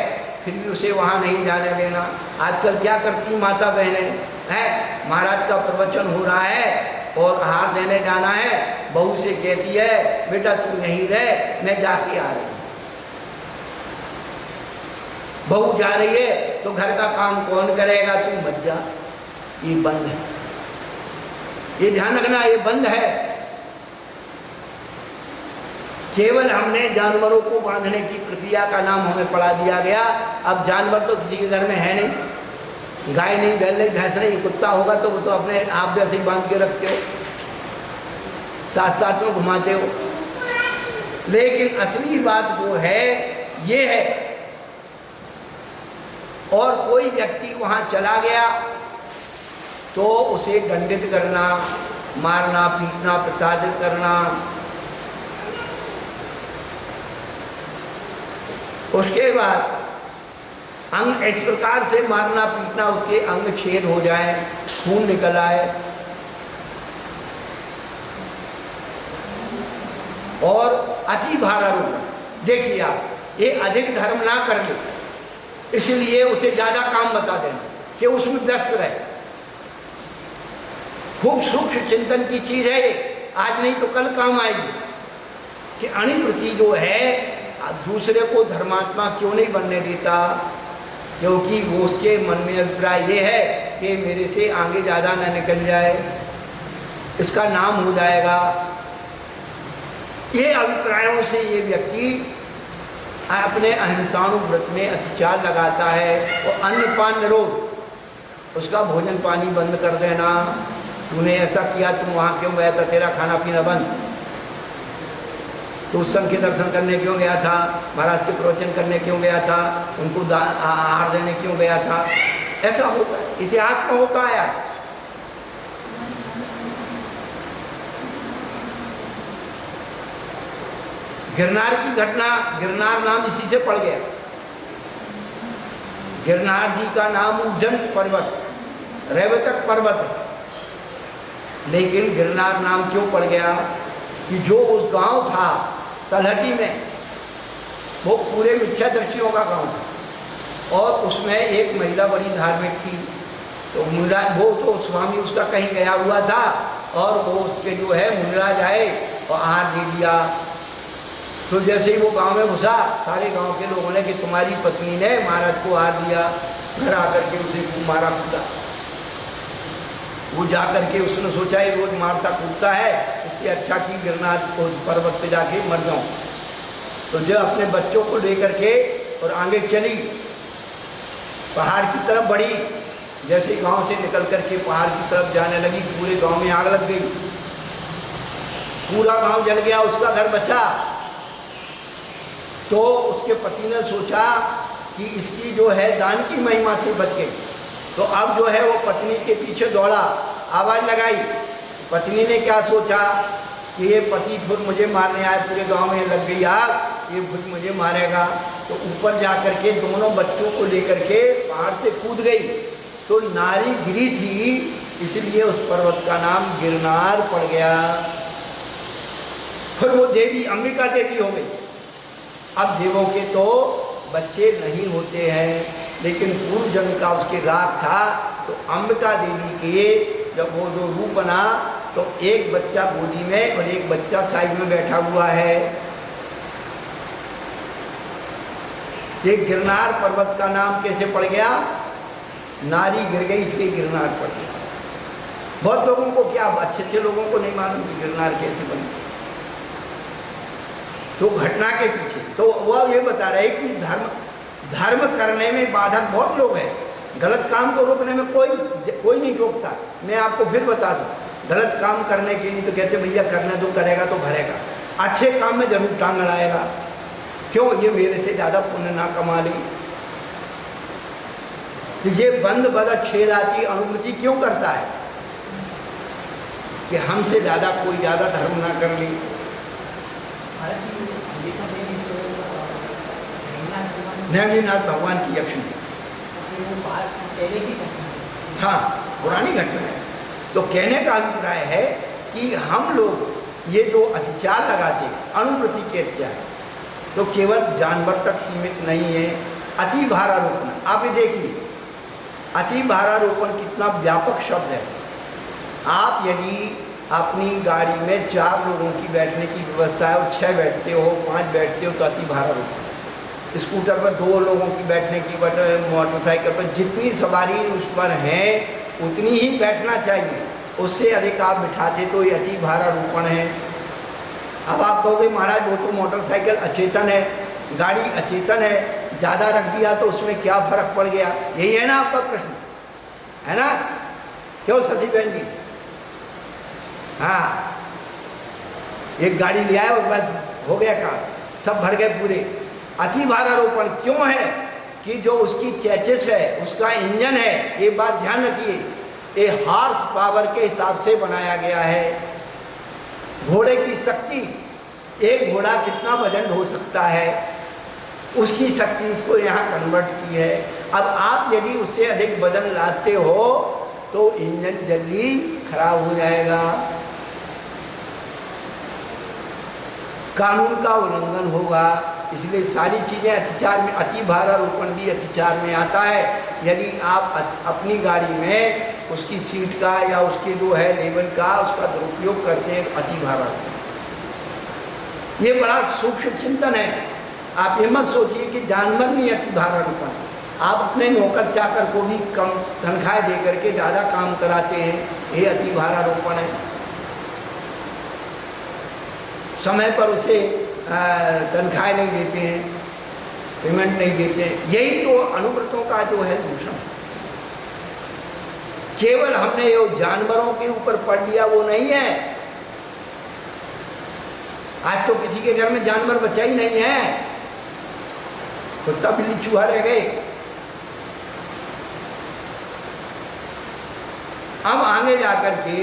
फिर भी उसे वहाँ नहीं जाने देना। आजकल क्या करती माता बहनें हैं, महाराज का प्रवचन हो रहा है और आहार देने जाना है, बहू से कहती है बेटा तू यहीं रह, मैं जाके आ रही हूँ। बहू जा रही है तो घर का काम कौन करेगा, तू मत जा। ये बंद है, ये ध्यान रखना, ये बंद है। केवल हमने जानवरों को बांधने की प्रक्रिया का नाम हमें पढ़ा दिया गया। अब जानवर तो किसी के घर में है नहीं, गाय नहीं, बैल नहीं, भैंस नहीं, कुत्ता होगा तो वो तो अपने आप जैसे ही बांध के रखते हो, साथ साथ में घुमाते हो। लेकिन असली बात वो है, ये है। और कोई व्यक्ति वहाँ चला गया तो उसे दंडित करना, मारना, पीटना, प्रताड़ित करना, उसके बाद अंग इस प्रकार से मारना पीटना उसके अंग छेद हो जाए, खून निकल आए, और अति भारारोपण। देखिए आप ये अधिक धर्म ना कर ले, इसलिए उसे ज़्यादा काम बता देना कि उसमें व्यस्त रहे। खूब सूक्ष्म चिंतन की चीज़ है ये, आज नहीं तो कल काम आएगी। कि अणिवृत्ति जो है दूसरे को धर्मात्मा क्यों नहीं बनने देता, क्योंकि वो उसके मन में अभिप्राय ये है कि मेरे से आगे ज़्यादा न निकल जाए, इसका नाम हो जाएगा। ये अभिप्रायों से ये व्यक्ति अपने अहिंसानुव्रत में अतिचार लगाता है। और अन्नपान निरोध, उसका भोजन पानी बंद कर देना। तूने ऐसा किया, तुम वहाँ क्यों गया था, तेरा खाना पीना बंद। तो संघ के दर्शन करने क्यों गया था, महाराज के प्रवचन करने क्यों गया था, उनको आहार देने क्यों गया था। ऐसा होता है, इतिहास में होता आया। गिरनार की घटना, गिरनार नाम इसी से पड़ गया। गिरनार जी का नाम उज्जैन पर्वत, रेवतक पर्वत है। लेकिन गिरनार नाम क्यों पड़ गया कि जो उस गांव था तलहटी में, वो पूरे मिथ्यादर्शियों का गांव था। और उसमें एक महिला बड़ी धार्मिक थी। तो मुनिराज, वो तो स्वामी उसका कहीं गया हुआ था, और वो उसके जो है मुनिराज आए और आहार दे दिया। तो जैसे ही वो गांव में घुसा, सारे गांव के लोगों ने कि तुम्हारी पत्नी ने महाराज को आहार दिया। घर आकर के उसे खूब मारा कूदा। वो जा करके उसने सोचा ये रोज मारता कूदता है, इससे अच्छा कि गिरनार को पर्वत पे जाके मर जाऊँ। तो जो अपने बच्चों को लेकर के और आगे चली, पहाड़ की तरफ बढ़ी। जैसे गांव से निकल करके पहाड़ की तरफ जाने लगी, पूरे गांव में आग लग गई। पूरा गांव जल गया, उसका घर बचा। तो उसके पति ने सोचा कि इसकी जो है दान की महिमा से बच गई। तो अब जो है वो पत्नी के पीछे दौड़ा, आवाज़ लगाई। पत्नी ने क्या सोचा कि ये पति खुद मुझे मारने आए, पूरे गांव में लग गई आग, ये खुद मुझे मारेगा। तो ऊपर जा कर के दोनों बच्चों को लेकर के पहाड़ से कूद गई। तो नारी गिरी थी, इसलिए उस पर्वत का नाम गिरनार पड़ गया। फिर वो देवी अंबिका देवी हो गई। अब देवों के तो बच्चे नहीं होते हैं, लेकिन पूर्व जन्म का उसके राग था। तो अंबिका देवी के जब वो जो रूप बना, तो एक बच्चा गोदी में और एक बच्चा साइड में बैठा हुआ है। ये गिरनार पर्वत का नाम कैसे पड़ गया, नारी गिर गई इसलिए गिरनार पड़ गया। बहुत लोगों को, क्या अच्छे अच्छे लोगों को नहीं मालूम कि गिरनार कैसे बनी। तो घटना के पीछे तो वह ये बता रहे कि धर्म करने में बाधक बहुत लोग हैं। गलत काम को रोकने में कोई नहीं रोकता। मैं आपको फिर बता दूं, गलत काम करने के लिए तो कहते भैया करने दो, करेगा तो भरेगा। अच्छे काम में जरूर टांग अड़ाएगा, क्यों, ये मेरे से ज़्यादा पुण्य ना कमा ली। तो ये बंद बदक खेराती अनुमति क्यों करता है कि हमसे ज़्यादा कोई ज़्यादा धर्म ना कर ली। नैमिनाथ भगवान की यक्षिणी, हाँ पुरानी घटना है। तो कहने का अभिप्राय है कि हम लोग ये जो अतिचार लगाते हैं, अनुप्रति के अत्याचार, तो केवल जानवर तक सीमित नहीं है। अति भारारोपण, आप ये देखिए, अति भारारोपण कितना व्यापक शब्द है। आप यदि अपनी गाड़ी में 4 लोगों की बैठने की व्यवस्था है और 6 बैठते हो, 5 बैठते हो, तो अति भारारोपण। स्कूटर पर 2 लोगों की बैठने की, मोटरसाइकिल पर जितनी सवारी उस पर है उतनी ही बैठना चाहिए। उससे अधिक आप बिठाते तो ये अति भारारोपण है। अब आप कहोगे महाराज वो तो मोटरसाइकिल अचेतन है, गाड़ी अचेतन है, ज़्यादा रख दिया तो उसमें क्या फर्क पड़ गया। यही है ना आपका प्रश्न, है ना, क्यों शशि बहन जी? हाँ, एक गाड़ी ले आए और बस हो गया काम, सब भर गए पूरे। अति भारारोपण क्यों है कि जो उसकी चेचिस है, उसका इंजन है, ये बात ध्यान रखिए, ये हॉर्स पावर के हिसाब से बनाया गया है। घोड़े की शक्ति, एक घोड़ा कितना वजन हो सकता है, उसकी शक्ति इसको यहाँ कन्वर्ट की है। अब आप यदि उससे अधिक वजन लाते हो तो इंजन जल्दी खराब हो जाएगा, कानून का उल्लंघन होगा। इसलिए सारी चीज़ें अतिचार में, अति भारारोपण भी अतिचार में आता है। यदि आप अपनी गाड़ी में उसकी सीट का या उसके जो है लेवल का उसका दुरुपयोग करते हैं, अति भारारोपण। ये बड़ा सूक्ष्म चिंतन है। आप ये मत सोचिए कि जानवर भी अति भारारोपण है। आप अपने नौकर चाकर को भी कम तनख्वाह दे करके ज़्यादा काम कराते हैं, ये अति भारारोपण है। समय पर उसे तनख्वाह नहीं देते हैं, पेमेंट नहीं देते हैं। यही तो अनुव्रतों का जो है दूषण। केवल हमने ये जानवरों के ऊपर पढ़ लिया वो नहीं है। आज तो किसी के घर में जानवर बचा ही नहीं है, कुत्ता बिल्ली चूहा रह गए। अब आगे जाकर के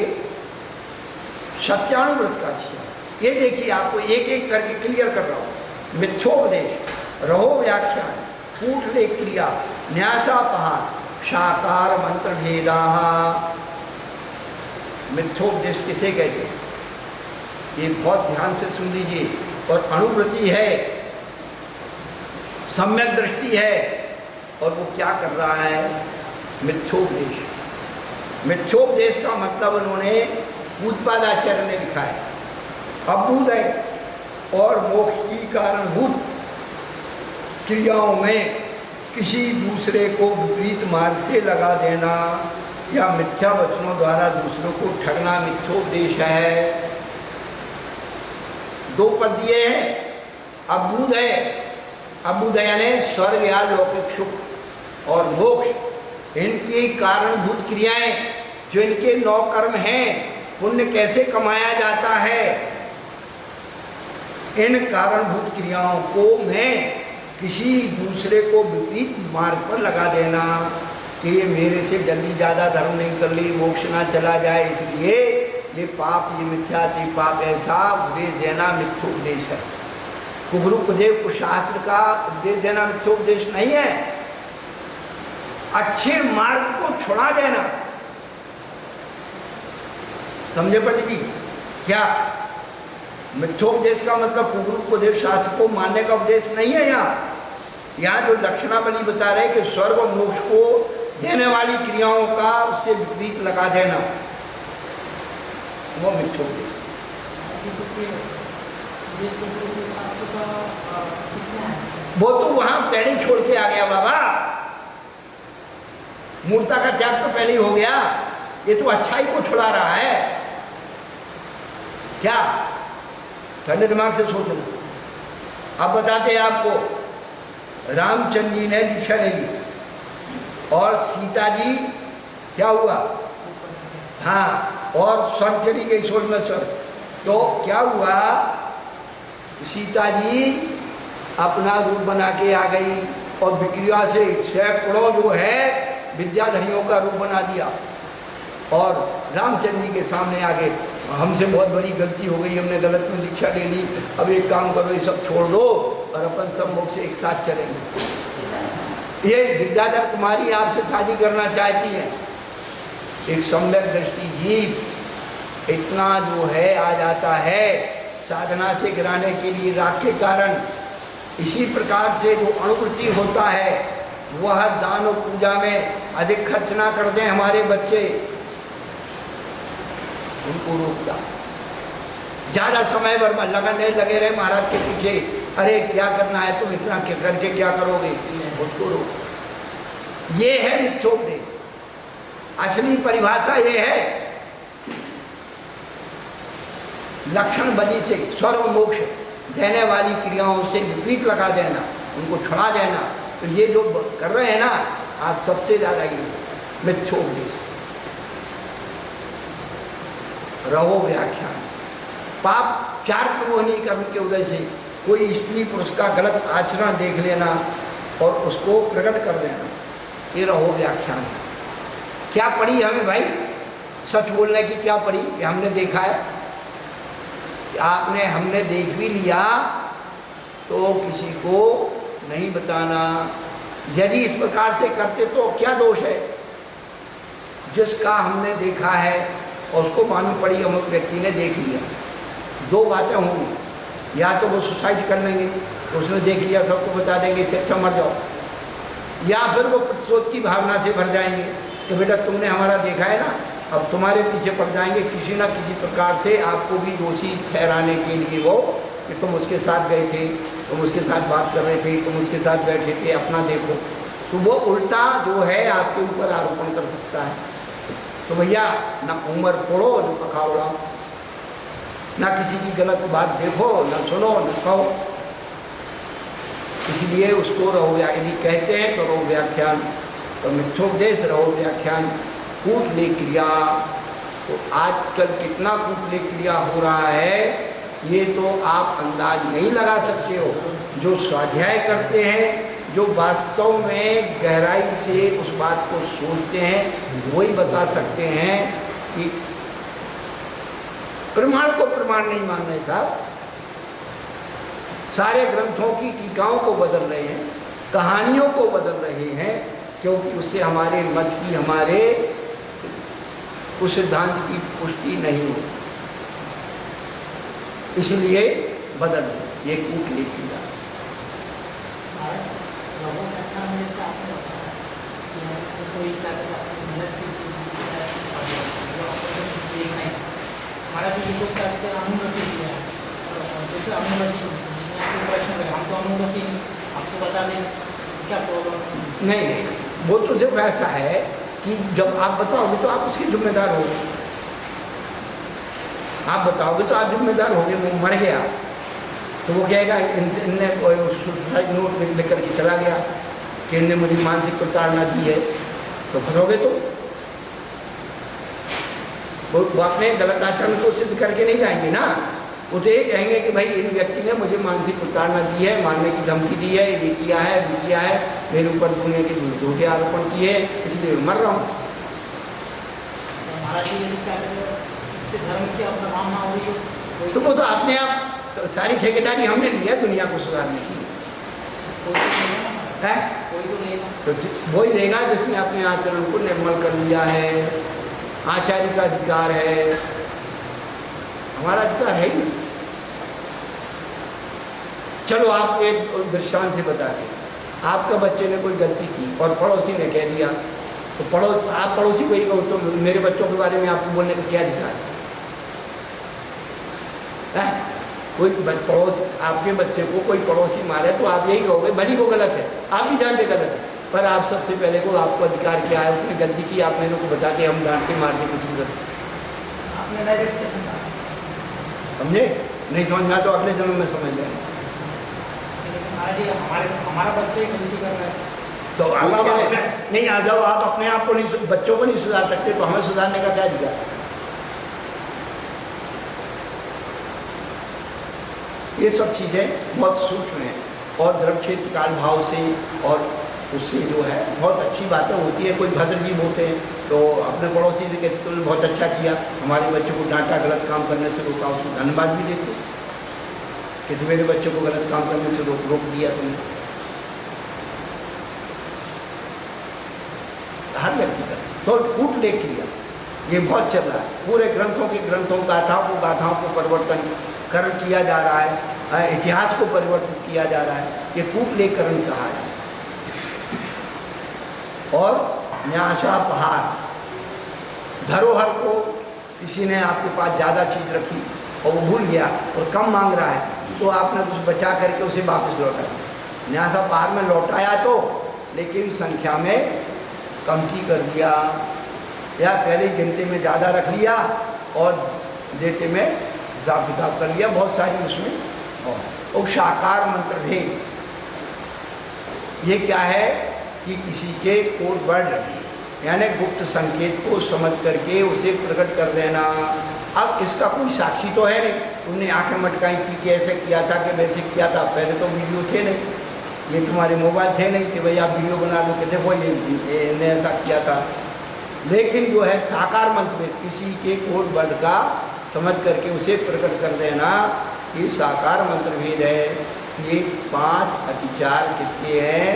सत्यानुव्रत का छिया, ये देखिए आपको एक एक करके क्लियर कर रहा हूं। मिथ्योपदेश, रहो व्याख्यान, कूट ले क्रिया, न्यासापहार, साकार मंत्र भेदा। मिथ्योपदेश किसे कहते हैं? ये बहुत ध्यान से सुन लीजिए। और अनुव्रति है, सम्यक दृष्टि है, और वो क्या कर रहा है? मिथ्योपदेश। मिथ्योपदेश का मतलब उन्होंने पूज्यपादाचार्य ने लिखा है, अभ्युदय और मोक्ष की कारणभूत क्रियाओं में किसी दूसरे को विपरीत मार्ग से लगा देना या मिथ्या वचनों द्वारा दूसरों को ठगना मिथ्योपदेश है। दो पद ये हैं, अभ्युदय, अभ्युदय ने स्वर्ग या लौकिक सुख, और मोक्ष इनकी कारणभूत क्रियाएं, जो इनके 9 कर्म हैं, पुण्य कैसे कमाया जाता है, इन कारणभूत क्रियाओं को मैं किसी दूसरे को विपरीत मार्ग पर लगा देना कि ये मेरे से जल्दी ज़्यादा धर्म नहीं कर ली, मोक्ष ना चला जाए, इसलिए ये पाप, ये मिथ्याति पाप, ऐसा उपदेश देना मिथ्योपदेश है। गुरु कुदेव को शास्त्र का उपदेश देना मिथ्योपदेश नहीं है। अच्छे मार्ग को छुड़ा देना, समझे पंडित जी? क्या मिथ्योपदेश का मतलब गुरु कुदेव शास्त्र को मानने का उपदेश नहीं है। यहाँ जो लक्षणावली बता रहे कि स्वर्ग और मोक्ष को देने वाली क्रियाओं का उससे विपरीत लगा देना, वो मिथ्योपदेश। वो तो वहां पहले ही छोड़ के आ गया बाबा, मूर्ता का त्याग तो पहले ही हो गया। ये तो अच्छाई को छुड़ा रहा है। क्या ठंडे दिमाग से सोचना। अब बताते हैं आपको, रामचंद्र जी ने दीक्षा ले ली और सीता जी क्या हुआ? हाँ, और स्वर्ग चली गई, स्वर्ग में स्वर्ग। तो क्या हुआ? सीता जी अपना रूप बना के आ गई और विक्रिया से सैकड़ों जो है विद्याधरियों का रूप बना दिया और रामचंद्र जी के सामने आ गए। हमसे बहुत बड़ी गलती हो गई, हमने गलत में दीक्षा ले ली, अब एक काम करो, ये सब छोड़ दो और अपन सब मोक्ष से एक साथ चलेंगे। ये विद्याधर कुमारी आपसे शादी करना चाहती है। एक सम्यक दृष्टि जीव इतना जो है आ जाता है साधना से गिराने के लिए राग के कारण। इसी प्रकार से जो अनुवृत्ति होता है वह दान और पूजा में अधिक खर्च ना कर दें हमारे बच्चे, उनको रोकता। ज़्यादा समय भर लगन नहीं लगे रहे महाराज के पीछे, अरे क्या करना है तुम इतना करके क्या करोगे, उसको रोक। ये है मिथ्योपदेश। असली परिभाषा ये है, लक्षण बलि से स्वर्ग मोक्ष देने वाली क्रियाओं से विपरीत लगा देना, उनको छुड़ा देना। तो ये जो कर रहे हैं ना आज सबसे ज़्यादा ये मिथ्योपदेश। रहो व्याख्यान, पाप 4 प्रमोहनी कर्म के उदय से कोई स्त्री पुरुष का गलत आचरण देख लेना और उसको प्रकट कर देना, ये रहो व्याख्यान। क्या पढ़ी हमें भाई? सच बोलने की क्या पढ़ी कि हमने देखा है? आपने हमने देख भी लिया तो किसी को नहीं बताना। यदि इस प्रकार से करते तो क्या दोष है? जिसका हमने देखा है और उसको मालूम पड़ी अमुक व्यक्ति ने देख लिया, 2 बातें होंगी, या तो वो सुसाइड कर लेंगे तो उसने देख लिया सबको बता देंगे इससे अच्छा मर जाओ, या फिर वो प्रतिशोध की भावना से भर जाएंगे कि बेटा तुमने हमारा देखा है ना, अब तुम्हारे पीछे पड़ जाएंगे। किसी ना किसी प्रकार से आपको भी दोषी ठहराने के लिए वो कि तुम उसके साथ गए थे, तुम उसके साथ बात कर रहे थे, तुम उसके साथ बैठे थे, अपना देखो, तो वो उल्टा जो है आपके ऊपर आरोपण कर सकता है। तो भैया न उम्र पढ़ो न पखा उड़ाओ। ना किसी की गलत बात देखो, ना सुनो, ना कहो। इसलिए उसको रहो यदि कहते हैं तो रहो व्याख्यान, तो मिथ्योपदेश रहो व्याख्यान। कूटले क्रिया, तो आजकल कितना कूटले क्रिया हो रहा है ये तो आप अंदाज नहीं लगा सकते हो। जो स्वाध्याय करते हैं, जो वास्तव में गहराई से उस बात को सोचते हैं, वही बता सकते हैं कि प्रमाण को प्रमाण नहीं मान रहे साहब। सारे ग्रंथों की टीकाओं को बदल रहे हैं, कहानियों को बदल रहे हैं, क्योंकि उससे हमारे मत की, हमारे उस सिद्धांत की पुष्टि नहीं होती, इसलिए बदल ये कूटले क्रिया। हमारा भी ये लोग कहते हैं अनुमति दिया है, जैसे अनुमति प्रश्न है, हम तो अनुमति आपको बता दें क्या प्रॉब्लम। नहीं नहीं, वो तो जब ऐसा है कि जब आप बताओगे तो आप उसके जिम्मेदार होगे। आप बताओगे तो आप जिम्मेदार होगे। वो मर गया तो वो कहेगा इनने सुसाइड नोट लिख करके चला गया कि इनने मुझे मानसिक प्रताड़ना दी है, तो फंसोगे। तो वो अपने गलत आचरण को सिद्ध करके नहीं जाएंगे ना। वो तो ये कहेंगे कि भाई इन व्यक्ति ने मुझे मानसिक प्रताड़ना दी है, मारने की धमकी दी है, ये किया है, वो किया है, मेरे ऊपर दुनिया के झूठे आरोपण किए, इसलिए मैं मर रहा हूँ। इससे धर्म की प्रभाव ना हो, तो वो तो अपने आप सारी ठेकेदारी हमने ली है दुनिया को सुधारने की है। तो वही लेगा जिसने अपने आचरण को निर्मल कर लिया है। आचार्य का अधिकार है, हमारा अधिकार है ही। चलो आप एक दृष्टांत से बताते हैं। आपका बच्चे ने कोई गलती की और पड़ोसी ने कह दिया, तो आप पड़ोसी को ही कहो तो मेरे बच्चों के बारे में आपको बोलने का क्या अधिकार है? कोई पड़ोस आपके बच्चे को कोई पड़ोसी मारे तो आप यही कहोगे भली वो गलत है, आप भी जानते गलत है, पर आप सबसे पहले को आपको अधिकार क्या है, उसने गलती की, आप मेरे को बताते, हम डांटते मारते कुछ गलती आपने डायरेक्ट समझे। नहीं समझ में आया तो अगले जन्म में समझ लेंगे। हमारा बच्चे गलती कर रहा है तो नहीं आ जाओ, आप अपने आप को नहीं, बच्चों को नहीं सुधार सकते तो हमें सुधारने का क्या अधिकार? ये सब चीज़ें बहुत सूक्ष्म हैं और धर्म क्षेत्र काल भाव से और उससे जो है बहुत अच्छी बातें होती है। कोई भद्र जीव होते हैं तो अपने पड़ोसी भी कहते तुमने बहुत अच्छा किया, हमारे बच्चों को डांटा, गलत काम करने से रोका, उसको धन्यवाद भी देते कि मेरे बच्चों को गलत काम करने से रोक दिया तुमने। हर व्यक्ति का तो कूटले क्रिया ये बहुत चल रहा है। पूरे ग्रंथों गाथाओं को परिवर्तन करण किया जा रहा है, इतिहास को परिवर्तित किया जा रहा है, ये कूटलेकरण कहा है। और न्यासापहार, धरोहर को किसी ने आपके पास ज़्यादा चीज़ रखी और वो भूल गया और कम मांग रहा है तो आपने कुछ बचा करके उसे वापस लौटा दिया। न्यासापहार में लौटाया तो लेकिन संख्या में कमती कर दिया, या पहले गिनती में ज़्यादा रख लिया और देते में हिसाब किताब कर लिया, बहुत सारी उसमें। और साकार मंत्र भेद, ये क्या है कि किसी के कोड वर्ड यानी गुप्त संकेत को समझ करके उसे प्रकट कर देना। अब इसका कोई साक्षी तो है नहीं, तुमने आंखें मटकाई थी कि ऐसे किया था कि वैसे किया था, पहले तो वीडियो थे नहीं, ये तुम्हारे मोबाइल थे नहीं कि भाई आप वीडियो बना लो कि देखो ये ऐसा किया था। लेकिन जो है साकार मंत्र में किसी के कोड वर्ड का समझ करके उसे प्रकट कर देना, ये साकार मंत्र भेद है। ये 5 अतिचार किसके हैं?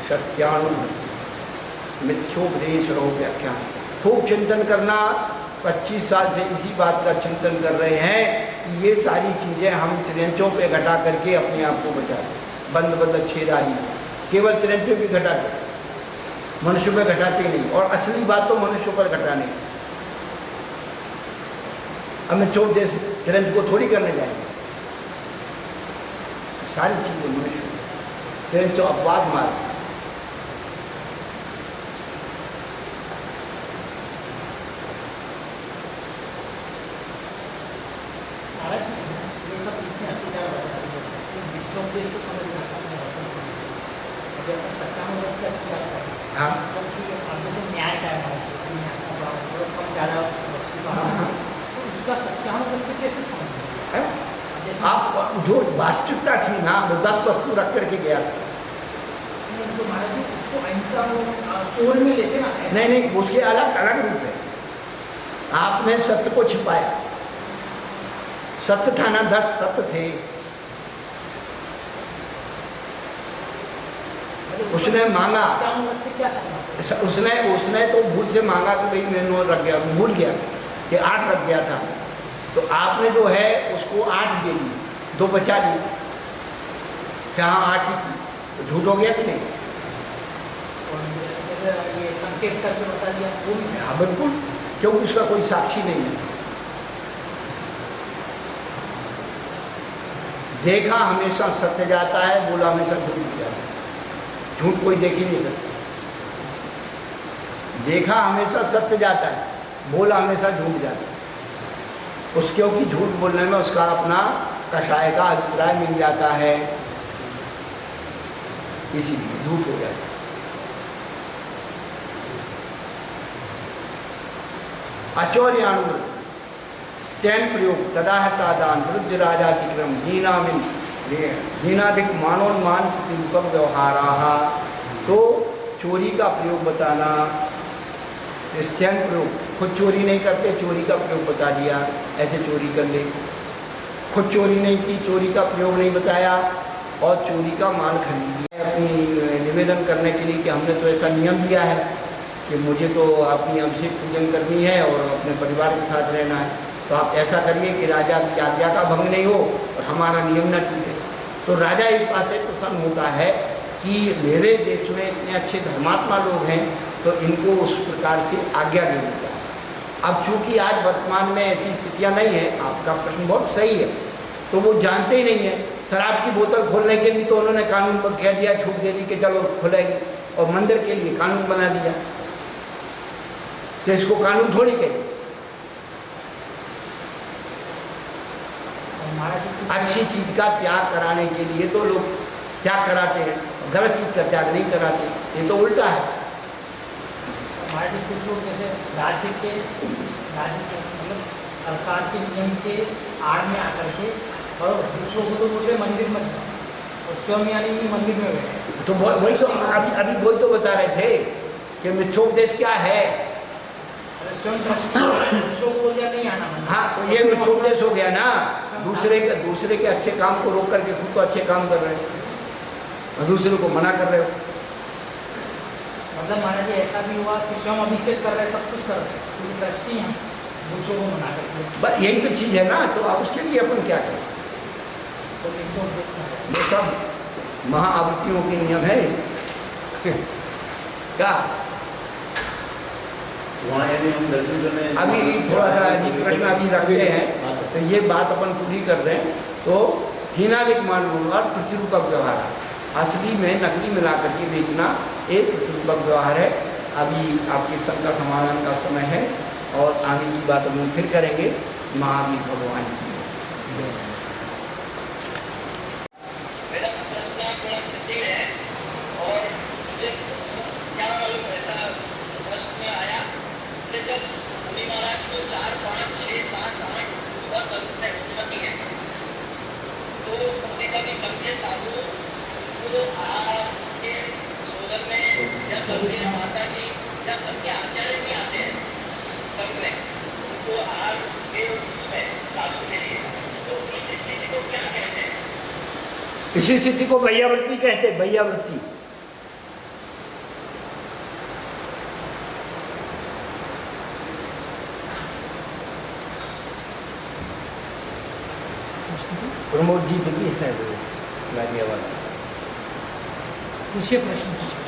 सत्यानुभूति, मिथ्योपदेश और व्याख्यान। खूब चिंतन करना, 25 साल से इसी बात का चिंतन कर रहे हैं कि ये सारी चीज़ें हम त्रियंचों पे घटा करके अपने आप को बचाते, बंद छेद आदि केवल त्रियंचों पे घटाते, मनुष्य पर घटाते नहीं। और असली बात तो मनुष्यों पर घटाने, हमें चौक जैसे तिरंज को थोड़ी करने जाएंगे। सारी चीज़ें मनुष्य तिरंज अपवाद मार्ग। समझ में आता है वचन से। अभी अपन सत्यानुगत का विचार करें, हाँ मतलब कि अब जैसे न्याय का है हमारे लिए, न्याय सभा और कम ज़्यादा वस्तु का, तो उसका सत्यानुगत से कैसे समझ है? जैसे आप जो वास्तविकता थी ना, वो 10 वस्तु रख करके गया था। तो महाराज जी उसको अहिंसा चोर में लेते ना ऐसे। नहीं नहीं, उसके अलग अलग रूप है। आपने सत्य को छिपाया, सत्य था ना, 10 सत्य थे। उसने मांगा, सत्यानुगत से क्या समझ? उसने तो भूल से मांगा कि भाई मैं 9 रख गया, भूल गया कि 8 रख गया था। तो आपने जो है उसको 8 दे दी, 2 बचा ली, क्या हाँ 8 ही थी, तो झूठ हो गया कि नहीं? और ये संकेत करके बता दिया वो भी। हाँ बिल्कुल, क्योंकि उसका कोई साक्षी नहीं है। देखा हमेशा सत्य जाता है, बोला हमेशा झूठ जाता है। झूठ कोई देख ही नहीं सकता। देखा हमेशा सत्य जाता है, बोला हमेशा झूठ जाता है। उस क्योंकि झूठ बोलने में उसका अपना कषाय का अभिप्राय मिल जाता है, इसीलिए झूठ हो जाता है। अचौर्याणु स्टैन प्रयोग तदाहतादान वृद्ध राजातिक्रम हीनाधिक मानोन्मान प्रतिरूपक व्यवहारा। तो चोरी का प्रयोग बताना, स्टैन प्रयोग, खुद चोरी नहीं करते, चोरी का प्रयोग बता दिया, ऐसे चोरी कर ले। खुद चोरी नहीं की, चोरी का प्रयोग नहीं बताया और चोरी का माल खरीद लिया अपनी निवेदन करने के लिए कि हमने तो ऐसा नियम दिया है कि मुझे तो अपनी अभिषेक पूजन करनी है और अपने परिवार के साथ रहना है, तो आप ऐसा करिए कि राजा की आज्ञा का भंग नहीं हो और हमारा नियम न टूटे। तो राजा इस बात से प्रसन्न होता है कि मेरे देश में इतने अच्छे धर्मात्मा लोग हैं, तो इनको उस प्रकार से आज्ञा दे देता है। अब चूँकि आज वर्तमान में ऐसी स्थितियाँ नहीं है, आपका प्रश्न बहुत सही है, तो वो जानते ही नहीं है। शराब की बोतल खोलने के लिए तो उन्होंने कानून पर कह दिया, छूट दे दी कि चलो खुलेगी, और मंदिर के लिए कानून बना दिया, तो इसको कानून थोड़ी कहते। अच्छी चीज़ का त्याग कराने के लिए तो लोग त्याग कराते हैं, गलत चीज़ का त्याग नहीं कराते, ये तो उल्टा है। हमारे कुछ लोग जैसे राज्य से मतलब सरकार के नियम के आड़ में आकर के और दूसरों को तो बोल रहे मंदिर मत जाओ, और स्वयं यानी कि मंदिर में बैठे। तो वही तो अभी वही तो बता रहे थे कि मिथ्योपदेश क्या है। स्वयं दूसरों को बोल दिया नहीं आना। हाँ, तो ये मिथ्योपदेश हो गया ना। दूसरे के अच्छे काम को रोक करके खुद तो अच्छे काम कर रहे हैं और दूसरे को मना कर रहे हो। मतलब महाराज जी ऐसा भी हुआ कि स्वयं अभिषेक कर रहे, सब कुछ कर रहे, क्योंकि ट्रस्टी हैं, दूसरों को मना करते। बस यही तो चीज़ है ना, तो आप उसके लिए अपन क्या करें? तो ये सब महाआवृत्तियों के नियम है क्या? अभी थोड़ा सा प्रश्न अभी रखते हैं, तो ये बात अपन पूरी कर दें। तो हीनाधिक मानव और प्रतिरूपक व्यवहार, असली में नकली मिला करके बेचना एक प्रतिरूपक व्यवहार है। अभी आपके सबका समाधान का समय है और आगे की बात हम फिर करेंगे। महावीर भगवान की जब मुनि महाराज को 4, 5, 6, 7, 8 बहुत उठाती है, तो कभी कभी सबके साधु तो आपके सोदर में या सबके माता जी या सबके आचार्य भी आते हैं सब में, तो आपके उसमें साधु के लिए, तो इस स्थिति को क्या कहते हैं? इसी स्थिति को भैयावृत्ति कहते हैं। भैयावृत्ति प्रमोद जी दिल्ली से गाजियाबाद। पूछिए, प्रश्न पूछिए।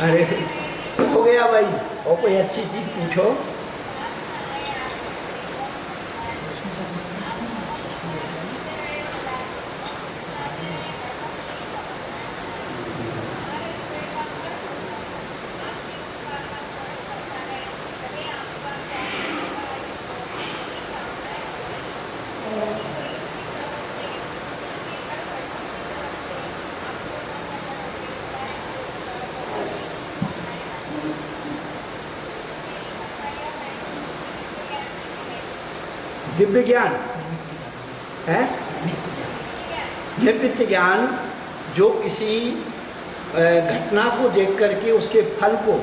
अरे हो गया भाई, और कोई अच्छी चीज़ पूछो। दिव्य ज्ञान है, निवृत्त ज्ञान जो किसी घटना को देख करके उसके फल को